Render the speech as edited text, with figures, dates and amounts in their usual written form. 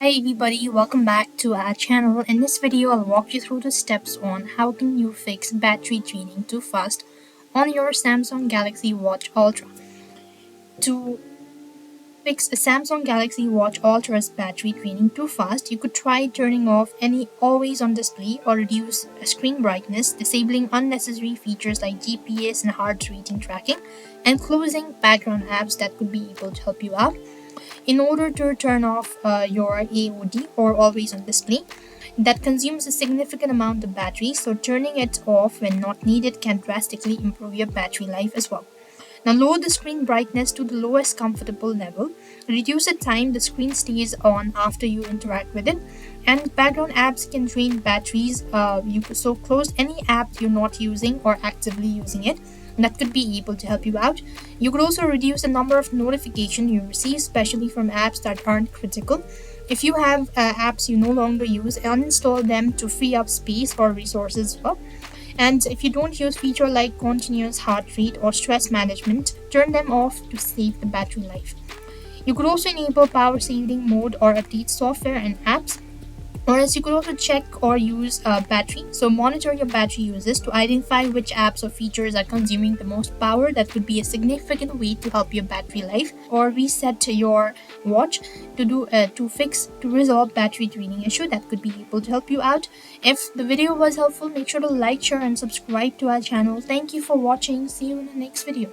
Hi everybody, welcome back to our channel. In this video, I'll walk you through the steps on how can you fix battery draining too fast on your Samsung Galaxy Watch Ultra. To fix a Samsung Galaxy Watch Ultra's battery draining too fast, you could try turning off any always on display or reduce screen brightness, disabling unnecessary features like GPS and heart rate tracking, and closing background apps that could be able to help you out. In order to turn off your AOD or always on display, that consumes a significant amount of battery, so turning it off when not needed can drastically improve your battery life as well. Now lower the screen brightness to the lowest comfortable level, reduce the time the screen stays on after you interact with it, and background apps can drain batteries. So close any app you're not using or actively using it. That could be able to help you out. You could also reduce the number of notifications you receive, especially from apps that aren't critical. If you have apps you no longer use, uninstall them to free up space or resources as well. And if you don't use features like continuous heart rate or stress management, turn them off to save the battery life. You could also enable power saving mode or update software and apps. Or else you could also check or use battery. So monitor your battery uses to identify which apps or features are consuming the most power. That could be a significant way to help your battery life. Or reset your watch to resolve battery draining issue. That could be able to help you out. If the video was helpful, make sure to like, share, and subscribe to our channel. Thank you for watching. See you in the next video.